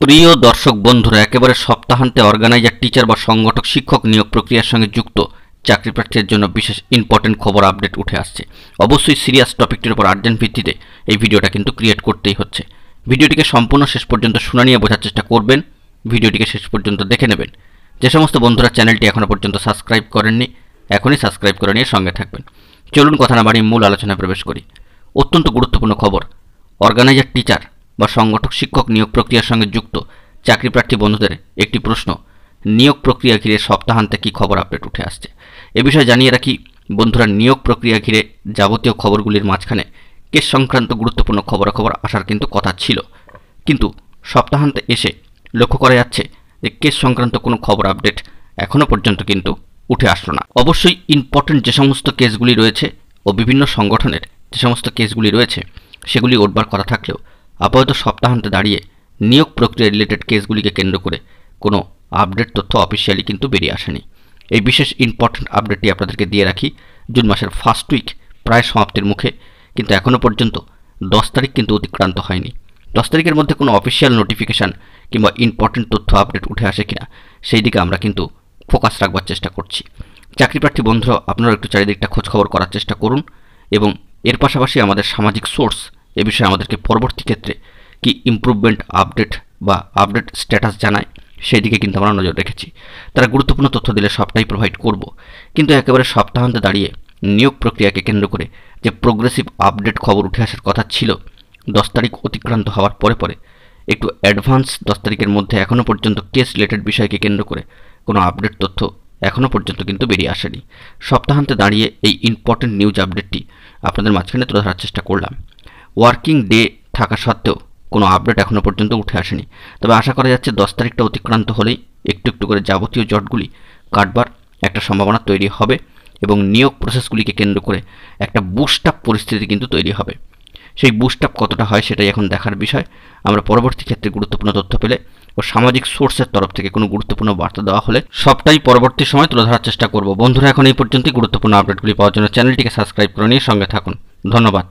প্রিয় দর্শক বন্ধুরা, একেবারে সপ্তাহান্তে অর্গানাইজার টিচার বা সংগঠক শিক্ষক নিয়োগ প্রক্রিয়ার সঙ্গে যুক্ত চাকরি প্রার্থীদের জন্য বিশেষ ইম্পর্টেন্ট খবর আপডেট উঠে আসছে। অবশ্যই সিরিয়াস টপিকটির উপর আর্জেন্ট ভিত্তিতে এই ভিডিওটা কিন্তু ক্রিয়েট করতেই হচ্ছে। ভিডিওটিকে সম্পূর্ণ শেষ পর্যন্ত শুনে নিয়ে বোঝার চেষ্টা করবেন, ভিডিওটিকে শেষ পর্যন্ত দেখে নেবেন। যে সমস্ত বন্ধুরা চ্যানেলটি এখনও পর্যন্ত সাবস্ক্রাইব করেননি, এখনই সাবস্ক্রাইব করে নিয়ে সঙ্গে থাকবেন। চলুন কথা না বাড়িয়ে মূল আলোচনায় প্রবেশ করি। অত্যন্ত গুরুত্বপূর্ণ খবর, অর্গানাইজার টিচার বা সংগঠক শিক্ষক নিয়োগ প্রক্রিয়ার সঙ্গে যুক্ত চাকরি প্রার্থী বন্ধুদের একটি প্রশ্ন, নিয়োগ প্রক্রিয়া ঘিরে সপ্তাহান্তে কী খবর আপডেট উঠে আসছে। এ বিষয়ে জানিয়ে রাখি বন্ধুরা, নিয়োগ প্রক্রিয়া ঘিরে যাবতীয় খবরগুলির মাঝখানে কেস সংক্রান্ত গুরুত্বপূর্ণ খবরাখবর আসার কিন্তু কথা ছিল, কিন্তু সপ্তাহান্তে এসে লক্ষ্য করা যাচ্ছে যে কেস সংক্রান্ত কোনো খবর আপডেট এখনও পর্যন্ত কিন্তু উঠে আসলো না। অবশ্যই ইম্পর্টেন্ট যে সমস্ত কেসগুলি রয়েছে ও বিভিন্ন সংগঠনের যে সমস্ত কেসগুলি রয়েছে সেগুলি উঠবার কথা থাকলেও আপাতত সপ্তাহান্তে দাঁড়িয়ে নিয়োগ প্রক্রিয়া রিলেটেড কেসগুলিকে কেন্দ্র করে কোনো আপডেট তথ্য অফিসিয়ালি কিন্তু বেরিয়ে আসেনি। এই বিশেষ ইম্পর্টেন্ট আপডেটটি আপনাদেরকে দিয়ে রাখি। জুন মাসের ফার্স্ট উইক প্রায় সমাপ্তির মুখে, কিন্তু এখনও পর্যন্ত 10 তারিখ কিন্তু অতিক্রান্ত হয়নি। 10 তারিখের মধ্যে কোনো অফিসিয়াল নোটিফিকেশান কিংবা ইম্পর্টেন্ট তথ্য আপডেট উঠে আসে কিনা সেই দিকে আমরা কিন্তু ফোকাস রাখবার চেষ্টা করছি। চাকরি প্রার্থী বন্ধুরা, আপনারা একটু চারিদিকটা খোঁজখবর করার চেষ্টা করুন এবং এর পাশাপাশি আমাদের সামাজিক সোর্স এ বিষয়ে আমাদেরকে পরবর্তী ক্ষেত্রে কি ইমপ্রুভমেন্ট আপডেট বা আপডেট স্ট্যাটাস জানায় সেই দিকে কিন্তু আমরা নজর রেখেছি। তারা গুরুত্বপূর্ণ তথ্য দিলে সবটাই প্রোভাইড করব, কিন্তু একেবারে সপ্তাহান্তে দাঁড়িয়ে নিয়োগ প্রক্রিয়াকে কেন্দ্র করে যে প্রোগ্রেসিভ আপডেট খবর উঠে আসার কথা ছিল 10 তারিখ অতিক্রান্ত হওয়ার পরে পরে একটু অ্যাডভান্স 10 তারিখের মধ্যে এখনও পর্যন্ত কেস রিলেটেড বিষয়কে কেন্দ্র করে কোনো আপডেট তথ্য এখনও পর্যন্ত কিন্তু বেরিয়ে আসেনি। সপ্তাহান্তে দাঁড়িয়ে এই ইম্পর্টেন্ট নিউজ আপডেটটি আপনাদের মাঝখানে তুলে ধরার চেষ্টা করলাম। ওয়ার্কিং ডে থাকা সত্ত্বেও কোনো আপডেট এখনও পর্যন্ত উঠে আসেনি, তবে আশা করা যাচ্ছে 10 তারিখটা অতিক্রান্ত হলেই একটু একটু করে যাবতীয় জটগুলি কাটবার একটা সম্ভাবনা তৈরি হবে এবং নিয়োগ প্রসেসগুলিকে কেন্দ্র করে একটা বুস্ট আপ পরিস্থিতি কিন্তু তৈরি হবে। সেই বুস্ট আপ কতটা হয় সেটাই এখন দেখার বিষয়। আমরা পরবর্তী ক্ষেত্রে গুরুত্বপূর্ণ তথ্য পেলে ও সামাজিক সোর্সের তরফ থেকে কোনো গুরুত্বপূর্ণ বার্তা দেওয়া হলে সবটাই পরবর্তী সময় তুলে ধরার চেষ্টা করব। বন্ধুরা, এখন এই পর্যন্তই। গুরুত্বপূর্ণ আপডেটগুলি পাওয়ার জন্য চ্যানেলটিকে সাবস্ক্রাইব করে নিয়ে সঙ্গে থাকুন। ধন্যবাদ।